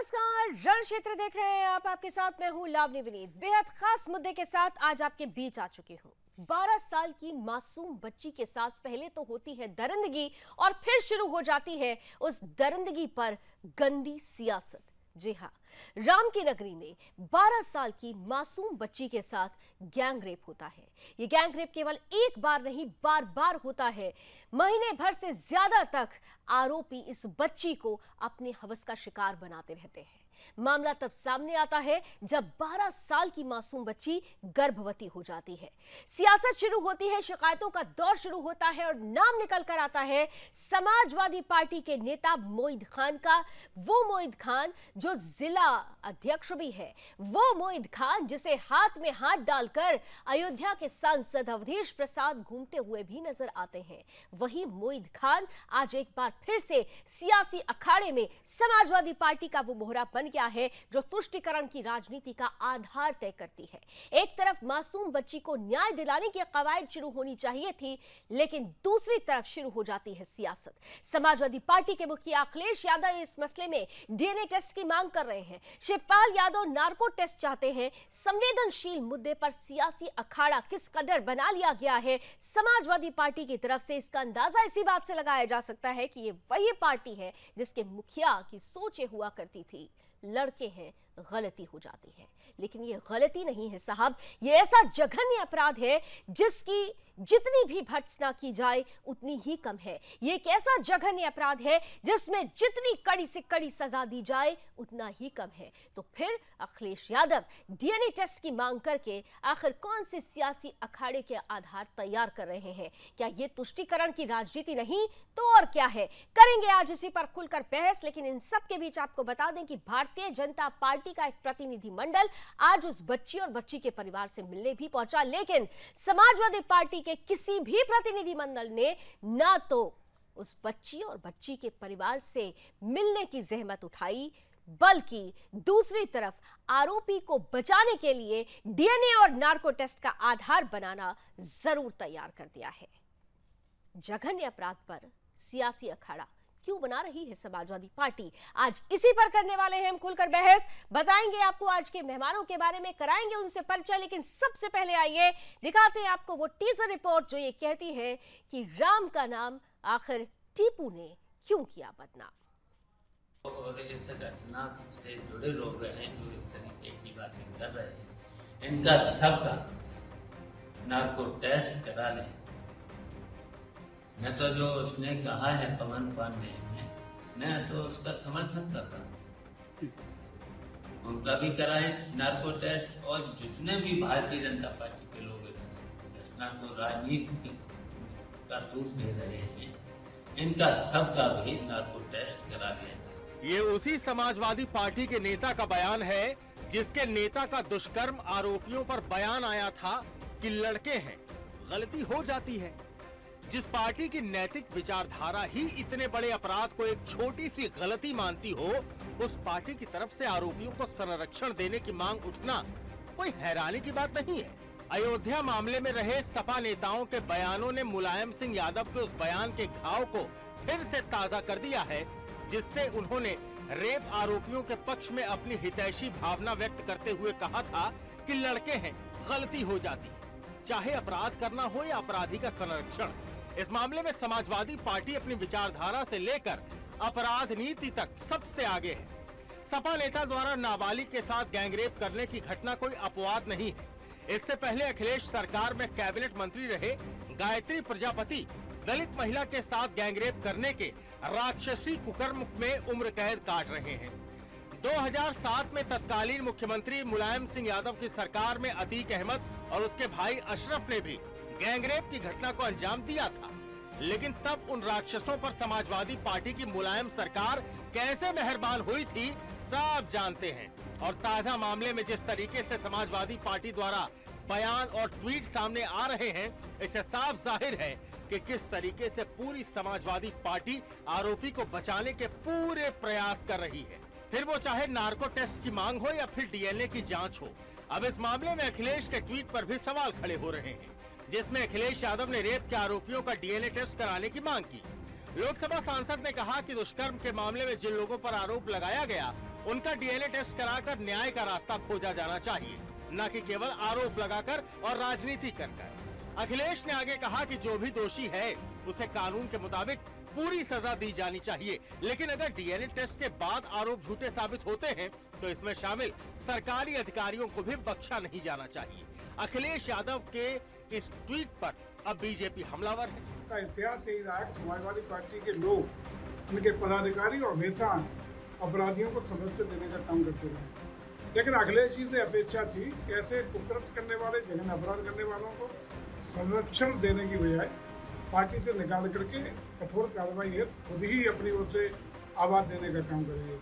नमस्कार, रण क्षेत्र देख रहे हैं आप। आपके साथ मैं हूं लावनी विनीत। बेहद खास मुद्दे के साथ आज आपके बीच आ चुकी हूं। 12 साल की मासूम बच्ची के साथ पहले तो होती है दरिंदगी और फिर शुरू हो जाती है उस दरिंदगी पर गंदी सियासत। जी हां, राम की नगरी में 12 साल की मासूम बच्ची के साथ गैंग रेप होता है। ये गैंग रेप केवल एक बार नहीं, बार बार होता है। महीने भर से ज्यादा तक आरोपी इस बच्ची को अपने हवस का शिकार बनाते रहते हैं। मामला तब सामने आता है जब 12 साल की मासूम बच्ची गर्भवती हो जाती है। सियासत शुरू होती है, शिकायतों का दौर शुरू होता है और नाम निकल कर आता है समाजवादी पार्टी के नेता मोईद खान का। वो मोईद खान जो जिला अध्यक्ष भी है, वो मोईद खान जिसे हाथ में हाथ डालकर अयोध्या के सांसद अवधेश प्रसाद घूमते हुए भी नजर आते हैं। वही मोईद खान आज एक बार फिर से सियासी अखाड़े में समाजवादी पार्टी का वो मोहरा बन गया है जो तुष्टीकरण की राजनीति का आधार तय करती है। एक तरफ मासूम बच्ची को न्याय दिलाने की कवायद शुरू होनी चाहिए थी, लेकिन दूसरी तरफ शुरू हो जाती है सियासत। समाजवादी पार्टी के मुखिया अखिलेश यादव इस मसले में डीएनए टेस्ट की मांग कर रहे हैं। शिवपाल यादव नार्को टेस्ट चाहते हैं। संवेदनशील मुद्दे पर सियासी अखाड़ा किस कदर बना लिया गया है समाजवादी पार्टी की तरफ से, इसका अंदाजा इसी बात से लगाया जा सकता है कि ये वही पार्टी है जिसके मुखिया की सोचे हुआ करती थी लड़के हैं गलती हो जाती है। लेकिन ये गलती नहीं है साहब, ये ऐसा जघन्य अपराध है जिसकी जितनी भी भर्त्सना की जाए उतनी ही कम है। ये एक ऐसा जघन्य अपराध है जिसमें जितनी कड़ी से कड़ी सजा दी जाए उतना ही कम है। तो फिर अखिलेश यादव डीएनए टेस्ट की मांग करके आखिर कौन से सियासी अखाड़े के आधार तैयार कर रहे हैं? क्या ये तुष्टीकरण की राजनीति नहीं तो और क्या है? करेंगे आज इसी पर खुलकर बहस। लेकिन इन सब के बीच आपको बता दें कि भारतीय जनता पार्टी का एक प्रतिनिधिमंडल आज उस बच्ची और बच्ची के परिवार से मिलने भी पहुंचा, लेकिन समाजवादी पार्टी के किसी भी प्रतिनिधिमंडल ने ना तो उस बच्ची और बच्ची के परिवार से मिलने की जहमत उठाई, बल्कि दूसरी तरफ आरोपी को बचाने के लिए डीएनए और नार्को टेस्ट का आधार बनाना जरूर तैयार कर दिया है। जघन्य अपराध पर सियासी अखाड़ा क्यों बना रही है समाजवादी पार्टी? आज इसी पर करने वाले हैं हम खुलकर बहस। बताएंगे आपको आज के मेहमानों के बारे में, कराएंगे उनसे परिचय, लेकिन सबसे पहले आइए दिखाते हैं आपको वो टीजर रिपोर्ट जो ये कहती है कि राम का नाम आखिर टीपू ने क्यों किया बदनाम। और इस घटना से जुड़े लोग हैं जो इस तरीके की बातें कर रहे हैं, इनका सबका नार्को टेस्ट करा लें। मैं तो जो उसने कहा है पवन पांडे ने, मैं तो उसका समर्थन करता हूँ। उनका भी कराएं नार्को टेस्ट, और जितने भी भारतीय जनता पार्टी के लोग इस घटना को राजनीति का रूप दे रहे हैं, इनका सबका भी नार्को टेस्ट करा लिया। ये उसी समाजवादी पार्टी के नेता का बयान है जिसके नेता का दुष्कर्म आरोपियों पर बयान आया था कि लड़के हैं, गलती हो जाती है। जिस पार्टी की नैतिक विचारधारा ही इतने बड़े अपराध को एक छोटी सी गलती मानती हो, उस पार्टी की तरफ से आरोपियों को संरक्षण देने की मांग उठना कोई हैरानी की बात नहीं है। अयोध्या मामले में रहे सपा नेताओं के बयानों ने मुलायम सिंह यादव के उस बयान के घाव को फिर से ताजा कर दिया है, जिससे उन्होंने रेप आरोपियों के पक्ष में अपनी हितैषी भावना व्यक्त करते हुए कहा था कि लड़के हैं, गलती हो जाती है। चाहे अपराध करना हो या अपराधी का संरक्षण, इस मामले में समाजवादी पार्टी अपनी विचारधारा से लेकर अपराध नीति तक सबसे आगे है। सपा नेता द्वारा नाबालिग के साथ गैंगरेप करने की घटना कोई अपवाद नहीं है। इससे पहले अखिलेश सरकार में कैबिनेट मंत्री रहे गायत्री प्रजापति दलित महिला के साथ गैंगरेप करने के राक्षसी कुकर्म में उम्र कैद काट रहे हैं। 2007 में तत्कालीन मुख्यमंत्री मुलायम सिंह यादव की सरकार में अतीक अहमद और उसके भाई अशरफ ने भी गैंगरेप की घटना को अंजाम दिया था, लेकिन तब उन राक्षसों पर समाजवादी पार्टी की मुलायम सरकार कैसे मेहरबान हुई थी सब जानते हैं। और ताजा मामले में जिस तरीके से समाजवादी पार्टी द्वारा बयान और ट्वीट सामने आ रहे हैं, इससे साफ जाहिर है कि किस तरीके से पूरी समाजवादी पार्टी आरोपी को बचाने के पूरे प्रयास कर रही है। फिर वो चाहे नार्को टेस्ट की मांग हो या फिर डीएनए की जांच हो। अब इस मामले में अखिलेश के ट्वीट पर भी सवाल खड़े हो रहे हैं, जिसमें अखिलेश यादव ने रेप के आरोपियों का डीएनए टेस्ट कराने की मांग की। लोकसभा सांसद ने कहा कि दुष्कर्म के मामले में जिन लोगों पर आरोप लगाया गया उनका डीएनए टेस्ट कराकर न्याय का रास्ता खोजा जाना चाहिए, न कि केवल आरोप लगाकर और राजनीति कर। अखिलेश ने आगे कहा कि जो भी दोषी है उसे कानून के मुताबिक पूरी सजा दी जानी चाहिए, लेकिन अगर डीएनए टेस्ट के बाद आरोप झूठे साबित होते हैं तो इसमें शामिल सरकारी अधिकारियों को भी बख्शा नहीं जाना चाहिए। अखिलेश यादव के इस ट्वीट पर अब बीजेपी हमलावर है। का इतिहास यही रहा है कि समाजवादी पार्टी के लोग, उनके पदाधिकारी और नेता अपराधियों को संरक्षण देने का काम करते रहे, लेकिन अखिलेश जी से अपेक्षा थी कि ऐसे कुकृत्य करने वाले, जघन्य अपराध करने वालों को संरक्षण देने की बजाय पार्टी से निकाल करके कठोर कार्रवाई है खुद ही अपनी ओर से आवाज देने का काम करेंगे।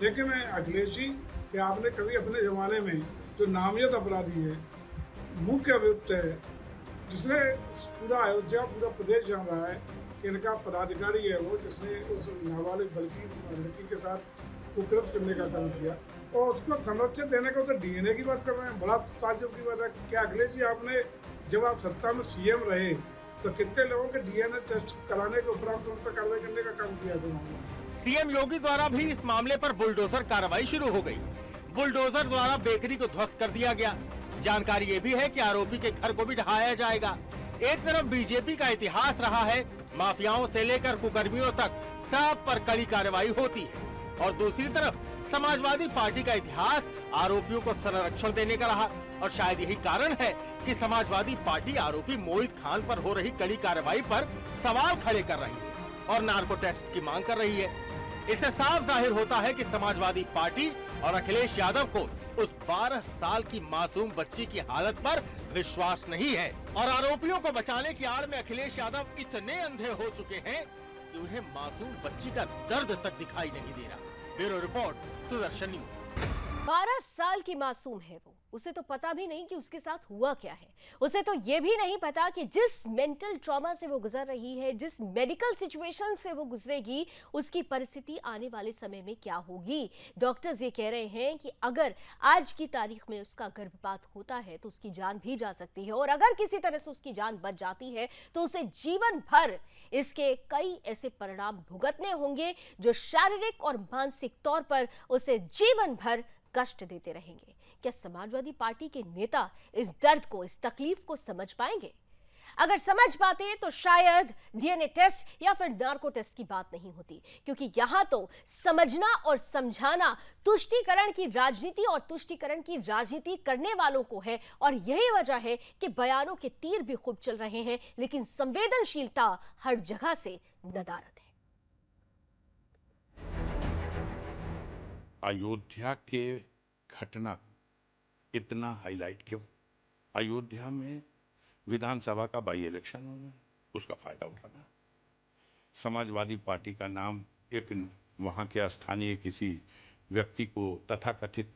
लेकिन अखिलेश जी, क्या आपने कभी अपने जमाने में जो नामजद अपराधी है, मुख्य अभियुक्त है, जिसने पूरा अयोध्या, पूरा प्रदेश जान रहा है कि इनका पदाधिकारी है वो, जिसने उस नाबालिग लड़की के साथ कुकृत्य करने का काम किया, और उसको संरक्षण देने का, तो डीएनए की बात कर रहे हैं। बड़ा ताज्जुब की बात है। क्या अखिलेश जी, आपने जब आप सत्ता में सीएम रहे तो कितने लोगों के डीएनए टेस्ट कराने के उपरांत उन पर कार्रवाई करने का काम किया था? सीएम योगी द्वारा भी इस मामले पर बुलडोजर कार्रवाई शुरू हो गई। बुलडोजर द्वारा बेकरी को ध्वस्त कर दिया गया। जानकारी ये भी है कि आरोपी के घर को भी ढहाया जाएगा। एक तरफ बीजेपी का इतिहास रहा है, माफियाओं से लेकर कुकर्मियों तक सब पर कड़ी कार्रवाई होती है, और दूसरी तरफ समाजवादी पार्टी का इतिहास आरोपियों को संरक्षण देने का रहा, और शायद यही कारण है कि समाजवादी पार्टी आरोपी मोहित खान पर हो रही कड़ी कार्रवाई पर सवाल खड़े कर रही है और नार्को टेस्ट की मांग कर रही है। इससे साफ जाहिर होता है कि समाजवादी पार्टी और अखिलेश यादव को उस 12 साल की मासूम बच्ची की हालत पर विश्वास नहीं है, और आरोपियों को बचाने की आड़ में अखिलेश यादव इतने अंधे हो चुके हैं कि उन्हें मासूम बच्ची का दर्द तक दिखाई नहीं दे रहा। Bureau report, Sudarshan news. 12 साल की मासूम है वो, उसे तो पता भी नहीं कि उसके साथ हुआ क्या है। उसे तो ये भी नहीं पता कि जिस मेंटल ट्रॉमा से वो गुजर रही है, जिस मेडिकल सिचुएशन से वो गुजरेगी, उसकी परिस्थिति आने वाले समय में क्या होगी। डॉक्टर्स ये कह रहे हैं कि अगर आज की तारीख में उसका गर्भपात होता है तो उसकी जान भी जा सकती है, और अगर किसी तरह से उसकी जान बच जाती है तो उसे जीवन भर इसके कई ऐसे परिणाम भुगतने होंगे जो शारीरिक और मानसिक तौर पर उसे जीवन भर कष्ट देते रहेंगे। क्या समाजवादी पार्टी के नेता इस दर्द को, इस तकलीफ को समझ पाएंगे? अगर समझ पाते तो शायद डीएनए टेस्ट या फिर नार्को टेस्ट की बात नहीं होती, क्योंकि यहां तो समझना और समझाना तुष्टीकरण की राजनीति और तुष्टीकरण की राजनीति करने वालों को है, और यही वजह है कि बयानों के तीर भी खूब चल रहे हैं, लेकिन संवेदनशीलता हर जगह से नदारद है। अयोध्या के घटना इतना हाईलाइट क्यों? अयोध्या में विधानसभा का बाई इलेक्शन होना, उसका फायदा उठाना, समाजवादी पार्टी का नाम एक वहाँ के स्थानीय किसी व्यक्ति को तथाकथित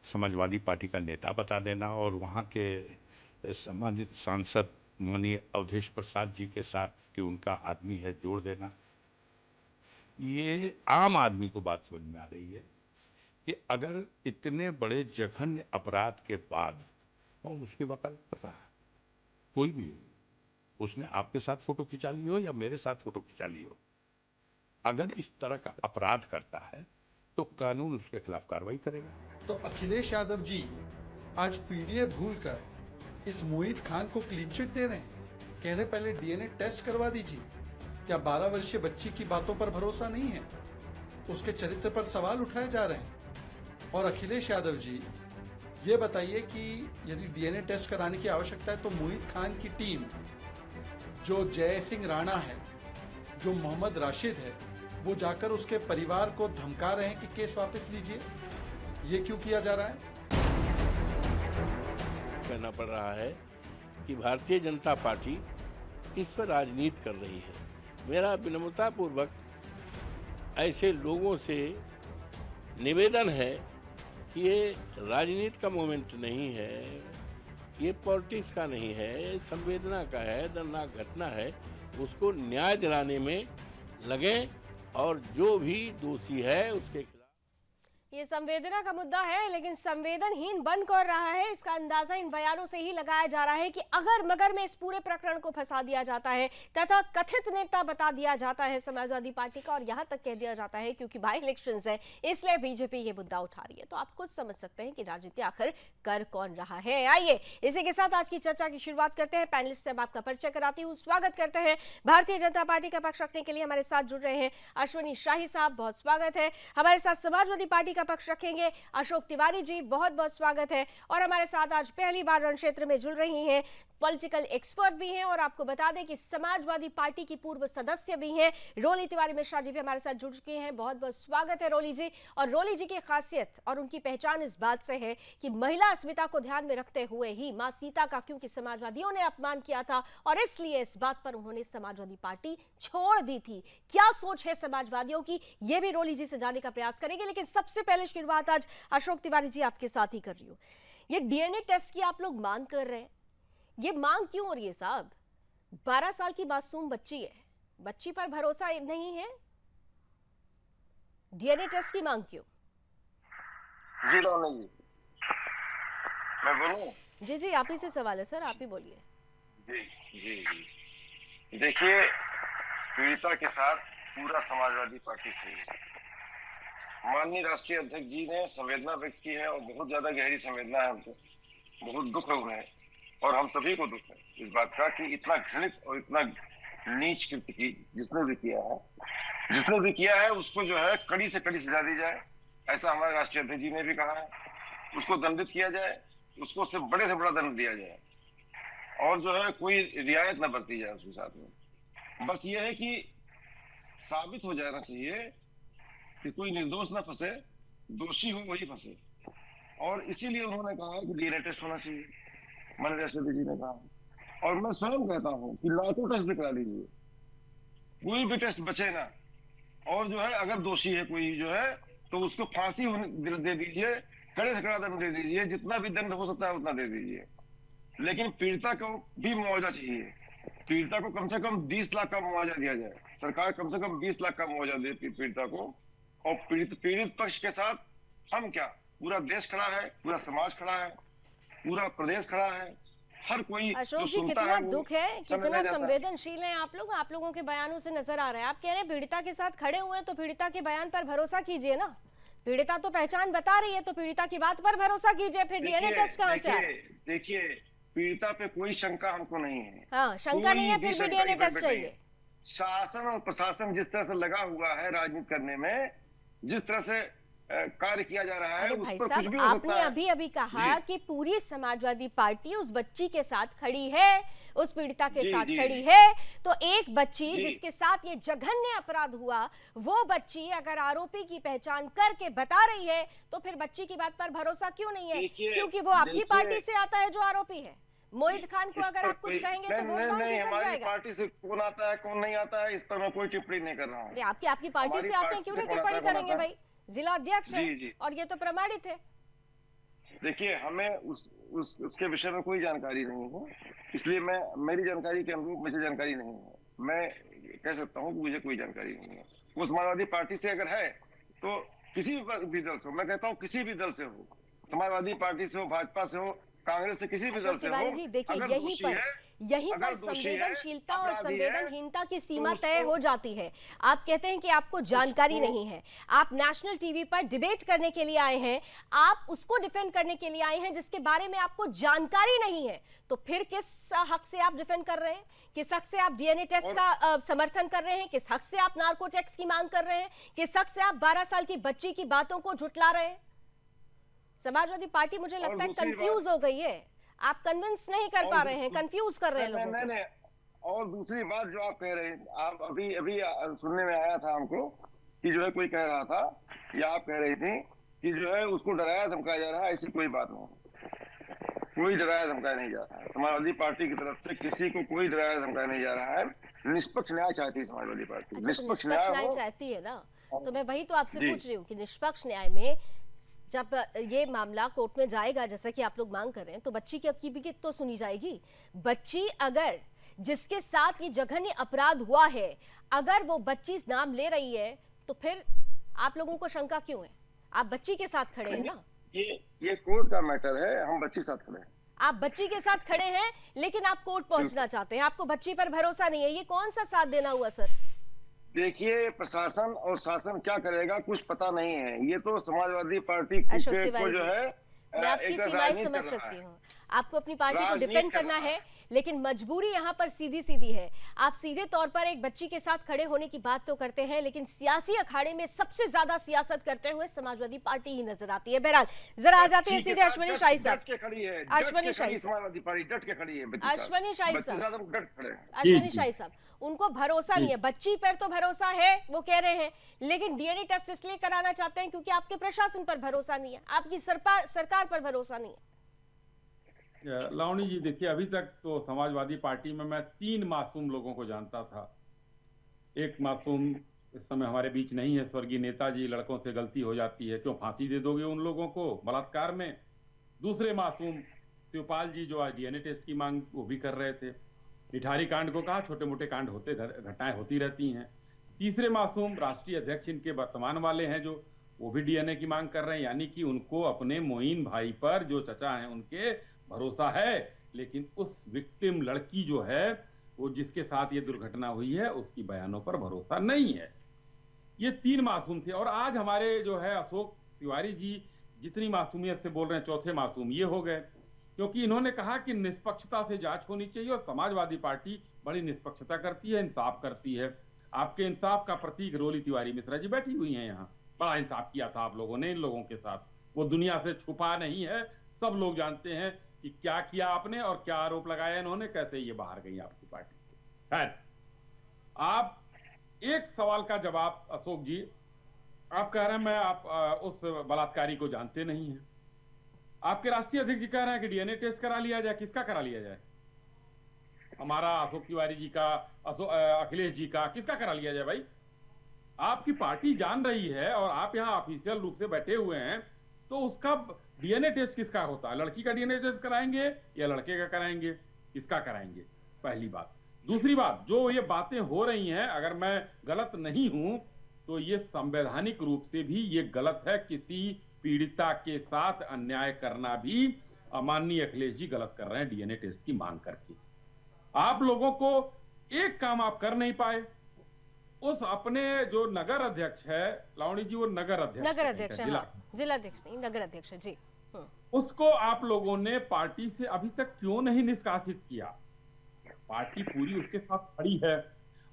समाजवादी पार्टी का नेता बता देना, और वहाँ के सम्मानित सांसद माननीय अवधेश प्रसाद जी के साथ कि उनका आदमी है जोड़ देना। ये आम आदमी को बात समझ में आ रही है कि अगर इतने बड़े जघन्य अपराध के बाद, और उसकी वकालत पता है कोई भी हो, उसने आपके साथ फोटो खिंचा ली हो या मेरे साथ फोटो खिंचा ली हो, अगर इस तरह का अपराध करता है तो कानून उसके खिलाफ कार्रवाई करेगा। तो अखिलेश यादव जी आज पीडीए भूलकर इस मोहित खान को क्लीन चिट दे रहे हैं, कह रहे पहले डीएनए टेस्ट करवा दीजिए। क्या 12 वर्षीय बच्ची की बातों पर भरोसा नहीं है? उसके चरित्र पर सवाल उठाए जा रहे हैं। और अखिलेश यादव जी, ये बताइए कि यदि डीएनए टेस्ट कराने की आवश्यकता है तो मोहित खान की टीम, जो जय सिंह राणा है, जो मोहम्मद राशिद है, वो जाकर उसके परिवार को धमका रहे हैं कि केस वापस लीजिए। ये क्यों किया जा रहा है? कहना पड़ रहा है कि भारतीय जनता पार्टी इस पर राजनीति कर रही है। मेरा विनम्रतापूर्वक ऐसे लोगों से निवेदन है कि ये राजनीति का मोमेंट नहीं है, ये पॉलिटिक्स का नहीं है, ये संवेदना का है, दर्दनाक घटना है। उसको न्याय दिलाने में लगें और जो भी दोषी है उसके खिलाफ। ये संवेदना का मुद्दा है, लेकिन संवेदनहीन बन कर रहा है इसका अंदाजा इन बयानों से ही लगाया जा रहा है कि अगर मगर में इस पूरे प्रकरण को फंसा दिया जाता है तथा कथित नेता बता दिया जाता है समाजवादी पार्टी का, और यहां तक कह दिया जाता है क्योंकि बाई इलेक्शंस है इसलिए बीजेपी ये मुद्दा उठा रही है, तो आप खुद समझ सकते हैं कि राजनीति आखिर कर कौन रहा है। आइए इसी के साथ आज की चर्चा की शुरुआत करते हैं। पैनलिस्ट से आपका परिचय कराती हूँ। स्वागत करते हैं भारतीय जनता पार्टी का पक्ष रखने के लिए हमारे साथ जुड़ रहे हैं अश्विनी शाही साहब, बहुत स्वागत है। हमारे साथ समाजवादी पार्टी का पक्ष रखेंगे अशोक तिवारी जी, बहुत बहुत स्वागत है। और हमारे साथ आज पहली बार रण क्षेत्र में जुड़ रही हैं पॉलिटिकल एक्सपर्ट भी हैं और आपको बता दें कि समाजवादी पार्टी की पूर्व सदस्य भी हैं रोली तिवारी मिश्रा जी भी हमारे साथ जुड़ चुके हैं। बहुत बहुत स्वागत है रोली जी। और रोली जी की खासियत और उनकी पहचान इस बात से है कि महिला अस्मिता को ध्यान में रखते हुए ही मां सीता का क्योंकि समाजवादियों ने अपमान किया था और इसलिए इस बात पर उन्होंने समाजवादी पार्टी छोड़ दी थी। क्या सोच है समाजवादियों की, ये भी रोली जी से जानने का प्रयास करेंगे, लेकिन सबसे पहले शुरुआत आज अशोक तिवारी जी आपके साथ ही कर रही हूँ। ये डीएनए टेस्ट की आप लोग मांग कर रहे हैं, ये मांग क्यों हो रही है साहब? 12 साल की मासूम बच्ची है, बच्ची पर भरोसा नहीं है, डीएनए टेस्ट की मांग क्यों? जी रानी जी, मैं बोलूं? जी जी, आप ही से सवाल है सर, आप ही बोलिए। जी जी जी, देखिए पीड़िता के साथ पूरा समाजवादी पार्टी खड़ी है। माननीय राष्ट्रीय अध्यक्ष जी ने संवेदना व्यक्त की है और बहुत ज्यादा गहरी संवेदना है हमको, बहुत दुख है उन्हें और हम सभी को दुख है इस बात का कि इतना घृणित और इतना नीच कृत्य की जिसने भी किया है उसको जो है कड़ी से कड़ी सजा दी जाए, ऐसा हमारे राष्ट्रीय अध्यक्ष जी ने भी कहा है। उसको दंडित किया जाए, उसको उससे बड़े से बड़ा दंड दिया जाए और जो है कोई रियायत न बरती जाए उसके साथ में। बस ये है कि साबित हो जाना चाहिए कि कोई निर्दोष ना फंसे, दोषी हो वही फंसे, और इसीलिए उन्होंने कहा है कि डीएनए टेस्ट होना चाहिए, माननीय राष्ट्रपति जी ने कहा। और मैं स्वयं कहता हूं कि लाखों टेस्ट भी करा लीजिए, कोई भी टेस्ट बचे ना, और जो है अगर दोषी है कोई जो है तो उसको फांसी दे दीजिए, कड़े से कड़ा दंड दे दीजिए, जितना भी दंड हो सकता है उतना दे दीजिए, लेकिन पीड़िता को भी मुआवजा चाहिए। पीड़िता को कम से कम 20 लाख का मुआवजा दिया जाए, सरकार कम से कम 20 लाख का मुआवजा दे पीड़िता को। और पीड़ित पक्ष के साथ हम क्या, पूरा देश खड़ा है, पूरा समाज खड़ा है, पूरा प्रदेश खड़ा है, हर कोई अशोक जी कितना दुख है, कितना संवेदनशील है आप लोगों के बयानों से नजर आ रहा है। आप कह रहे हैं पीड़िता के साथ खड़े हुए हैं तो पीड़िता के बयान पर भरोसा कीजिए ना, पीड़िता तो पहचान बता रही है तो पीड़िता की बात पर भरोसा कीजिए, फिर डीएनए टेस्ट कहां से आया? देखिए पीड़िता पे कोई शंका हमको नहीं है। हाँ, शंका नहीं है, फिर भी डीएनए टेस्ट चाहिए। शासन और प्रशासन जिस तरह से लगा हुआ है राजनीति करने में, जिस तरह से कार्य किया जा रहा है, उस भाई पर कुछ साहब भी हो सकता आपने है। अभी कहा कि पूरी समाजवादी पार्टी उस बच्ची के साथ खड़ी है, उस पीड़िता के साथ खड़ी है, तो एक बच्ची जिसके साथ ये जघन्य अपराध हुआ, वो बच्ची अगर आरोपी की पहचान करके बता रही है तो फिर बच्ची की बात पर भरोसा क्यों नहीं है? क्योंकि वो आपकी पार्टी से आता है जो आरोपी है। मोहित खान को अगर आप कुछ कहेंगे तो वो हमारी पार्टी से कौन आता है कौन नहीं आता है इस पर मैं कोई टिप्पणी नहीं कर रहा हूँ। आपकी पार्टी से आते हैं, क्यों नहीं टिप्पणी करेंगे भाई? जिला अध्यक्ष है और ये तो प्रमाणित है। देखिए हमें उसके विषय में कोई जानकारी नहीं है, इसलिए मेरी जानकारी के अनुरूप मुझे जानकारी नहीं है। मैं कह सकता हूँ कि मुझे कोई जानकारी नहीं है। वो समाजवादी पार्टी से अगर है तो किसी भी दल से हो, मैं कहता हूँ किसी भी दल से हो, समाजवादी पार्टी से हो, भाजपा से हो, कांग्रेस से, किसी भी दल से हो, देखिए यहीं पर संवेदनशीलता और संवेदनहीनता की सीमा तय हो जाती है। आप कहते हैं कि आपको जानकारी नहीं है, आप नेशनल टीवी पर डिबेट करने के लिए आए हैं, आप उसको डिफेंड करने के लिए आए हैं जिसके बारे में आपको जानकारी नहीं है, तो फिर किस हक से आप डिफेंड कर रहे हैं? किस हक से आप डीएनए टेस्ट का समर्थन कर रहे हैं? किस हक से आप नार्को टैक्स की मांग कर रहे हैं? किस हक से आप 12 साल की बच्ची की बातों को झुठला रहे हैं? समाजवादी पार्टी मुझे लगता है कंफ्यूज हो गई है, आप कन्विंस नहीं कर पा रहे हैं, कंफ्यूज कर रहे हैं लोगों को। नहीं, और दूसरी बात जो आप कह रहे हैं, आप अभी सुनने में आया था हमको कि जो है कोई कह रहा था या आप कह रही थी कि जो है उसको डराया धमकाया जा रहा है, ऐसी कोई बात नहीं, कोई डराया धमकाया नहीं जा रहा है। समाजवादी पार्टी की तरफ से किसी को कोई डराया धमकाया नहीं जा रहा है। निष्पक्ष न्याय चाहती है समाजवादी पार्टी, निष्पक्ष न्याय चाहती है ना, तो मैं वही तो आपसे पूछ रही हूँ कि निष्पक्ष न्याय में जब ये मामला कोर्ट में जाएगा जैसा कि आप लोग मांग कर रहे हैं, तो बच्ची की भी तो सुनी जाएगी। बच्ची अगर जिसके साथ ये जघन्य अपराध हुआ है, अगर वो बच्ची नाम ले रही है तो फिर आप लोगों को शंका क्यों है? आप बच्ची के साथ खड़े हैं ना? ये कोर्ट का मैटर है, हम बच्ची के साथ खड़े हैं। आप बच्ची के साथ खड़े हैं लेकिन आप कोर्ट पहुंचना चाहते हैं, आपको बच्ची पर भरोसा नहीं है, ये कौन सा साथ देना हुआ सर? देखिए, प्रशासन और शासन क्या करेगा कुछ पता नहीं है। ये तो समाजवादी पार्टी अशोक को तिवारी जो जी, है मैं आपकी एक सीमाएं राजनीति समझ कर रहा सकती है। हूँ, आपको अपनी पार्टी को राजनीति डिफेंड कर करना रहा है, लेकिन मजबूरी यहाँ पर सीधी सीधी है। आप सीधे तौर पर एक बच्ची के साथ खड़े होने की बात तो करते हैं, लेकिन सियासी अखाड़े में सबसे ज्यादा सियासत करते हुए समाजवादी पार्टी ही नजर आती है। बहरहाल जरा आ जाते हैं सीधे अश्वनी शाही साहब। डट के खड़ी है, अश्वनी शाही साहब, समाजवादी पार्टी डट के खड़ी है। अश्वनी शाही बच्चे साहब, साथ हम डट खड़े हैं। अश्वनी शाही साहब, उनको भरोसा नहीं है, बच्ची पर तो भरोसा है वो कह रहे हैं, लेकिन डीएनए टेस्ट इसलिए कराना चाहते हैं क्योंकि आपके प्रशासन पर भरोसा नहीं है, आपकी सरकार पर भरोसा नहीं है। लावणी जी, देखिए, अभी तक तो समाजवादी पार्टी में मैं 3 मासूम लोगों को जानता था। एक मासूम इस समय हमारे बीच नहीं है, स्वर्गीय नेताजी। लड़कों से गलती हो जाती है, क्यों फांसी दे दोगे उन लोगों को बलात्कार में? दूसरे मासूम शिवपाल जी, जो आज डीएनए टेस्ट की मांग वो भी कर रहे थे। निठारी कांड को कहा, छोटे मोटे कांड होते, घटनाएं होती रहती हैं। तीसरे मासूम राष्ट्रीय अध्यक्ष इनके वर्तमान वाले हैं, जो वो भी डीएनए की मांग कर रहे हैं। यानी कि उनको अपने मोइन भाई पर, जो चचा हैं उनके, भरोसा है, लेकिन उस विक्टिम लड़की जो है, वो जिसके साथ ये दुर्घटना हुई है, उसकी बयानों पर भरोसा नहीं है। ये 3 मासूम थे, और आज हमारे जो है अशोक तिवारी जी जितनी मासूमियत से बोल रहे हैं, चौथे मासूम ये हो गए, क्योंकि इन्होंने कहा कि निष्पक्षता से जांच होनी चाहिए, और समाजवादी पार्टी बड़ी निष्पक्षता करती है, इंसाफ करती है। आपके इंसाफ का प्रतीक रोली तिवारी मिश्रा जी बैठी हुई हैं यहाँ। बड़ा इंसाफ किया था आप लोगों ने इन लोगों के साथ, वो दुनिया से छुपा नहीं है, सब लोग जानते हैं कि क्या किया आपने और क्या आरोप लगाया इन्होंने, कैसे ये बाहर गई आपकी पार्टी से। खैर, आप एक सवाल का जवाब, अशोक जी, आप कह रहे हैं आप उस बलात्कारी को जानते नहीं हैं। आपके राष्ट्रीय अध्यक्ष जी कह रहे हैं कि डीएनए टेस्ट करा लिया जाए। किसका करा लिया जाए? हमारा अशोक तिवारी जी का, अखिलेश जी का, किसका करा लिया जाए भाई? आपकी पार्टी जान रही है और आप यहाँ ऑफिशियल रूप से बैठे हुए हैं, तो उसका डीएनए टेस्ट किसका होता है? लड़की का डीएनए टेस्ट कराएंगे या लड़के का कराएंगे? किसका कराएंगे? पहली बात। दूसरी बात, जो ये बातें हो रही हैं, अगर मैं गलत नहीं हूं तो ये संवैधानिक रूप से भी ये गलत है। किसी पीड़िता के साथ अन्याय करना भी माननीय अखिलेश जी गलत कर रहे हैं डीएनए टेस्ट की मांग करके। आप लोगों को एक काम आप कर नहीं पाए, उस अपने जो नगर अध्यक्ष है लावणी जी, वो नगर अध्यक्ष है, जिला अध्यक्ष नहीं, नगर अध्यक्ष है जी, उसको आप लोगों ने पार्टी से अभी तक क्यों नहीं निष्कासित किया? पार्टी पूरी उसके साथ खड़ी है,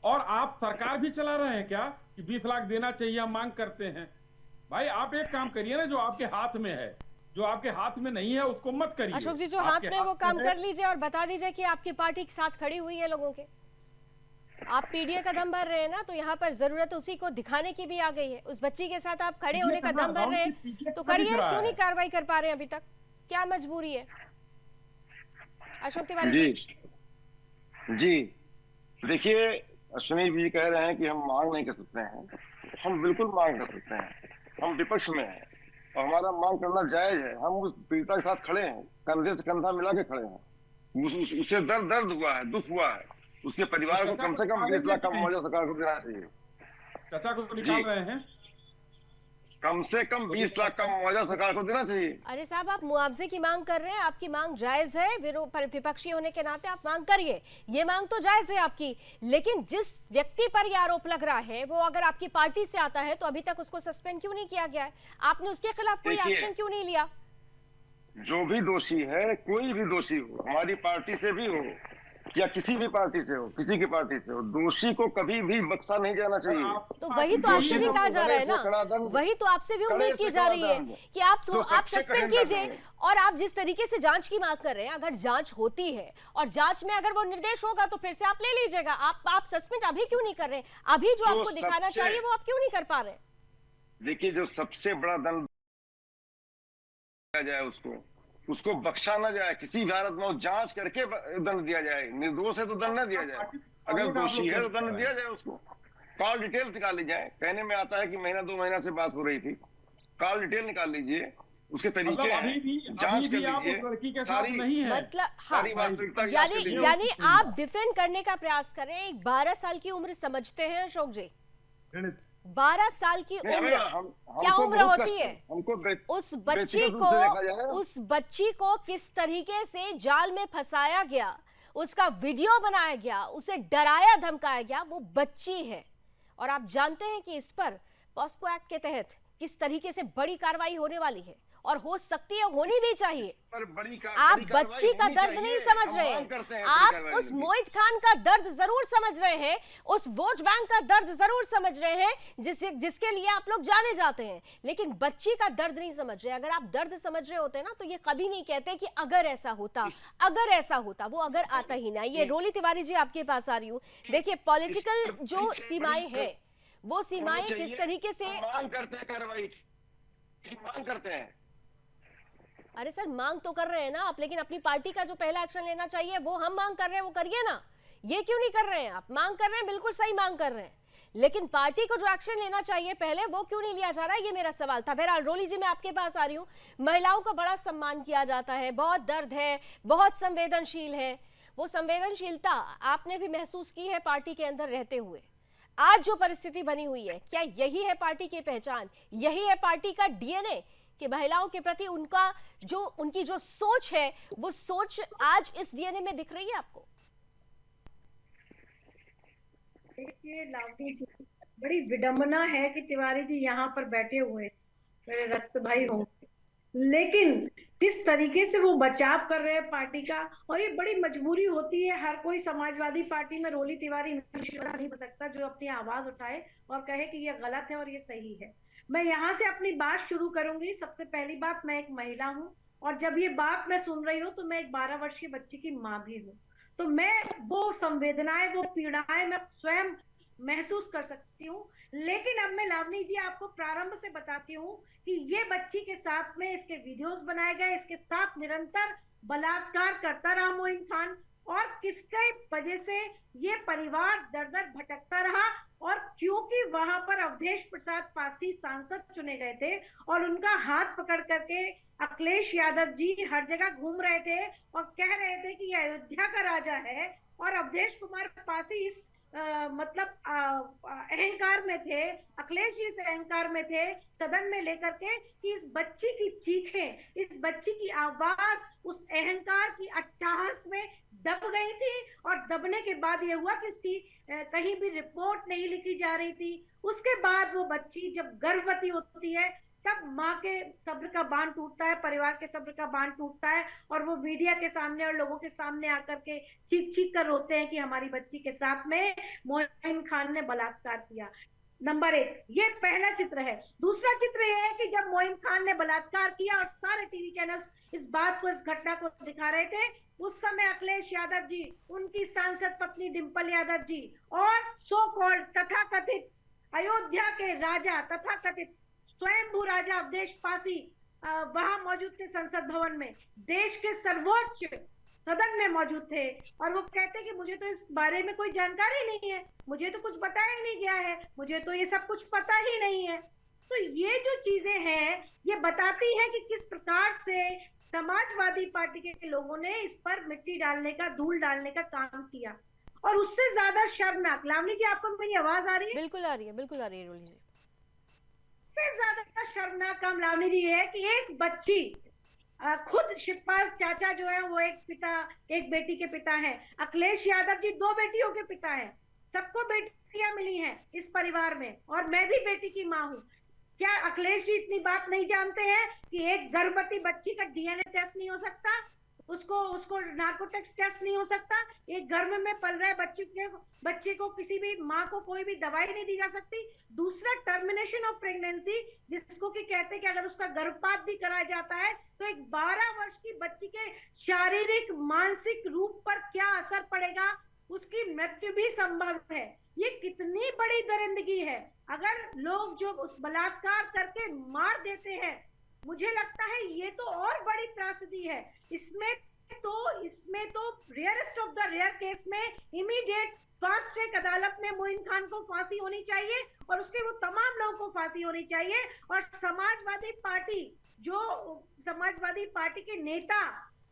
और आप सरकार भी चला रहे हैं क्या कि 20 लाख देना चाहिए, हम मांग करते हैं? भाई आप एक काम करिए ना, जो आपके हाथ में है, जो आपके हाथ में नहीं है उसको मत करिए। अशोक जी, जो हाथ में वो काम कर लीजिए और बता दीजिए कि आपकी पार्टी के साथ खड़ी हुई है लोगों के। आप पीडीए का दम भर रहे हैं ना, तो यहाँ पर जरूरत उसी को दिखाने की भी आ गई है। उस बच्ची के साथ आप खड़े होने का दम भर रहे हैं तो करिए, क्यों नहीं कार्रवाई कर पा रहे हैं अभी तक? क्या मजबूरी है? अशोक तिवारी जी, देखिए, अश्विनी जी कह रहे हैं कि हम मांग नहीं कर सकते हैं। हम बिल्कुल मांग कर सकते हैं, हम विपक्ष में हैं और हमारा मांग करना जायज है। हम उस पीड़िता के साथ खड़े हैं, कंधे से कंधा मिला के खड़े हैं। उसे दर्द हुआ है, दुख हुआ है, उसके परिवार को कम से कम 20 लाख का मुआवजा सरकार को देना चाहिए। चाचा को निकाल रहे हैं, कम से कम 20 लाख का मुआवजा सरकार को देना चाहिए। अरे साहब, आप मुआवजे की मांग कर रहे हैं, आपकी मांग जायज है, विपक्षी होने के नाते आप मांग करिए, ये मांग तो जायज है आपकी, लेकिन जिस व्यक्ति पर यह आरोप लग रहा है वो अगर आपकी पार्टी से आता है तो अभी तक उसको सस्पेंड क्यों नहीं किया गया है? आपने उसके खिलाफ कोई एक्शन क्यों नहीं लिया? जो भी दोषी है, कोई भी दोषी हो, हमारी पार्टी से भी हो या किसी भी पार्टी से हो, किसी की पार्टी से हो, दोषी को कभी भी बख्शा नहीं जाना चाहिए। तो वही तो आपसे भी कहा जा रहा है ना, वही तो आपसे भी उम्मीद की जा रही है कि आप सस्पेंड कीजिए। और आप जिस तरीके से जांच की मांग कर रहे हैं, अगर जांच होती है और जांच में अगर वो निर्देश होगा तो फिर से आप ले लीजिएगा। आप सस्पेंड अभी क्यों नहीं कर रहे? अभी जो आपको दिखाना चाहिए वो आप क्यों नहीं कर पा रहे? देखिए, जो सबसे बड़ा दंड दिया जाए उसको बख्शा ना जाए। किसी भी हालत में जांच करके दंड दिया जाए। निर्दोष है तो दंड न दिया जाए, अगर दोषी है तो दंड दिया जाए। उसको कॉल डिटेल निकाल ली जाए। कहने में आता है कि महीना 2 महीना से बात हो रही थी, कॉल डिटेल निकाल लीजिए, उसके तरीके हैं, जांच कर लीजिए, सारी वास्तविकता। यानी आप डिफेंड करने का प्रयास कर रहे हैं। एक 12 साल की उम्र समझते हैं अशोक जी, 12 साल की नहीं, उम्र, क्या हमको उम्र बहुत होती कष्ट है? हमको उस बच्ची व्यक्तिगत रूप से देखा जाए को, उस बच्ची को किस तरीके से जाल में फंसाया गया, उसका वीडियो बनाया गया, उसे डराया धमकाया गया, वो बच्ची है। और आप जानते हैं कि इस पर पॉस्को एक्ट के तहत किस तरीके से बड़ी कार्रवाई होने वाली है, और हो सकती है, होनी भी चाहिए। पर आप बच्ची का दर्द नहीं समझ रहे हैं, आप उस मोहित खान का दर्द जरूर समझ रहे हैं, उस वोट बैंक का दर्द जरूर समझ रहे हैं, जिसके लिए आप लोग जाने जाते हैं, लेकिन बच्ची का दर्द नहीं समझ रहे। अगर आप दर्द समझ रहे होते ना तो ये कभी नहीं कहते कि अगर ऐसा होता, अगर ऐसा होता, वो अगर आता ही ना। ये रोली तिवारी जी आपके पास आ रही हूँ। देखिए, पॉलिटिकल जो सीमाएं हैं, वो सीमाएं किस तरीके से मांग करते हैं, कार्रवाई की मांग करते हैं। अरे सर, मांग तो कर रहे हैं ना आप, लेकिन अपनी पार्टी का जो पहला एक्शन लेना चाहिए वो हम मांग कर रहे हैं, वो करिए ना। ये क्यों नहीं कर रहे हैं? आप मांग कर रहे हैं, बिल्कुल सही मांग कर रहे हैं, लेकिन पार्टी को जो एक्शन लेना चाहिए पहले, वो क्यों नहीं लिया जा रहा है? ये मेरा सवाल था। बहरहाल रोली जी, मैं आपके पास आ रही हूँ। महिलाओं का बड़ा सम्मान किया जाता है, बहुत दर्द है, बहुत संवेदनशील है। वो संवेदनशीलता आपने भी महसूस की है पार्टी के अंदर रहते हुए। आज जो परिस्थिति बनी हुई है, क्या यही है पार्टी की पहचान? यही है पार्टी का डीएनए कि महिलाओं के प्रति उनकी जो सोच है, वो सोच आज इस डीएनए में दिख रही है आपको? देखिए लावनी जी, बड़ी विडंबना है कि तिवारी जी यहाँ पर बैठे हुए मेरे रक्त भाई होंगे, लेकिन किस तरीके से वो बचाव कर रहे हैं पार्टी का। और ये बड़ी मजबूरी होती है, हर कोई समाजवादी पार्टी में रोली तिवारी नहीं बन सकता जो अपनी आवाज उठाए और कहे कि ये गलत है और ये सही है। मैं यहाँ से अपनी बात शुरू करूंगी। सबसे पहली बात, मैं एक महिला हूँ, और जब ये बात मैं सुन रही हूँ तो मैं एक 12 वर्षीय बच्ची की माँ भी हूँ, तो मैं वो संवेदनाएं, वो पीड़ाएं मैं स्वयं महसूस कर सकती हूँ। लेकिन अब मैं लावनी जी आपको प्रारंभ से बताती हूँ कि ये बच्ची के साथ में इसके वीडियोस बनाए गए, इसके साथ निरंतर बलात्कार करता रहा मोइन खान, और किसके वजह से ये परिवार दर दर भटकता रहा। और क्योंकि वहां पर अवधेश प्रसाद पासी सांसद चुने गए थे और उनका हाथ पकड़ करके अखिलेश यादव जी हर जगह घूम रहे थे और कह रहे थे कि ये अयोध्या का राजा है, और अवधेश कुमार पासी इस अहंकार में थे, अखिलेश जी इस अहंकार में थे सदन में लेकर के कि इस बच्ची की चीखें, इस बच्ची की आवाज उस अहंकार की अट्टहास में दब गई थी। और दबने के बाद ये हुआ कि उसकी कहीं भी रिपोर्ट नहीं लिखी जा रही थी। उसके बाद वो बच्ची जब गर्भवती होती है तब माँ के सब्र का बांध टूटता है, परिवार के सब्र का बांध टूटता है, और वो मीडिया के सामने और लोगों के सामने आकर के चीख चीख कर रोते हैं कि हमारी बच्ची के साथ में मोइन खान ने बलात्कार किया। नंबर 1 ये पहला चित्र है। दूसरा चित्र ये है कि जब मोइन खान ने बलात्कार किया और सारे टीवी चैनल्स इस बात को, इस घटना को दिखा रहे थे, उस समय अखिलेश यादव जी, उनकी सांसद पत्नी डिंपल यादव जी और सो कॉल्ड तथाकथित अयोध्या के राजा, तथाकथित स्वयंभू राजा अवधेश पासी वहां मौजूद थे संसद भवन में, देश के सर्वोच्च सदन में मौजूद थे, और वो कहते कि मुझे तो इस बारे में कोई जानकारी नहीं है, मुझे तो कुछ बताया ही नहीं गया है, मुझे तो ये सब कुछ पता ही नहीं है। तो ये जो चीजें हैं ये बताती हैं कि किस प्रकार से समाजवादी पार्टी के लोगों ने इस पर मिट्टी डालने का, धूल डालने का काम किया। और उससे ज्यादा शर्मनाक, लावनी जी आपको मेरी आवाज आ रही है? बिल्कुल आ रही है, बिल्कुल आ रही है रोली जी। ज्यादा शर्मनाक काम लावनी जी है कि एक बच्ची, खुद शिवपाल चाचा जो है वो एक बेटी के पिता हैं, अखिलेश यादव जी 2 बेटियों के पिता हैं, सबको बेटियां मिली हैं इस परिवार में, और मैं भी बेटी की माँ हूँ। क्या अखिलेश जी इतनी बात नहीं जानते हैं कि एक गर्भवती बच्ची का डीएनए टेस्ट नहीं हो सकता, उसको नार्कोटिक्स टेस्ट नहीं हो सकता, एक गर्भ में पल रहे बच्चे को किसी भी माँ को कोई भी दवाई नहीं दी जा सकती। दूसरा, टर्मिनेशन ऑफ प्रेगनेंसी, जिसको कि कहते हैं कि अगर उसका गर्भपात भी कराया जाता है तो एक 12 वर्ष की बच्ची के शारीरिक मानसिक रूप पर क्या असर पड़ेगा, उसकी मृत्यु भी संभव है। ये कितनी बड़ी दरिंदगी है। अगर लोग जो उस बलात्कार करके मार देते हैं, मुझे लगता है ये तो और बड़ी त्रासदी है। इसमें तो rarest of the rare case में इमीडिएट फास्ट ट्रैक अदालत में मोइन खान को फांसी होनी चाहिए और उसके वो तमाम लोगों को फांसी होनी चाहिए। और समाजवादी पार्टी के नेता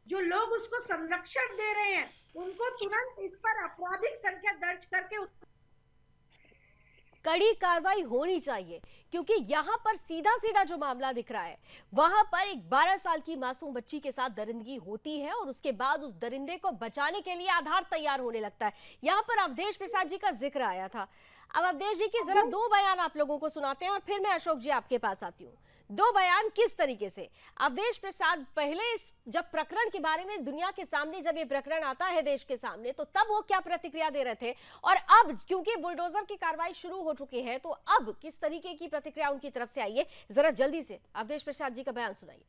जो लोग उसको संरक्षण दे रहे हैं, उनको तुरंत इस पर आपराधिक संख्या दर्ज करके कड़ी कार्रवाई होनी चाहिए, क्योंकि यहाँ पर सीधा सीधा जो मामला दिख रहा है, वहां पर एक 12 साल की मासूम बच्ची के साथ दरिंदगी होती है और उसके बाद उस दरिंदे को बचाने के लिए आधार तैयार होने लगता है। यहाँ पर अवधेश प्रसाद जी का जिक्र आया था। अब अवधेश जी की जरा दो बयान आप लोगों को सुनाते हैं और फिर मैं अशोक जी आपके पास आती हूँ। दो बयान किस तरीके से अवधेश प्रसाद पहले जब प्रकरण के बारे में दुनिया के सामने, जब ये प्रकरण आता है देश के सामने, तो तब वो क्या प्रतिक्रिया दे रहे थे, और अब क्योंकि बुलडोजर की कार्रवाई शुरू हो चुकी है तो अब किस तरीके की प्रतिक्रिया उनकी तरफ से आई है, जरा जल्दी से अवधेश प्रसाद जी का बयान सुनाइए।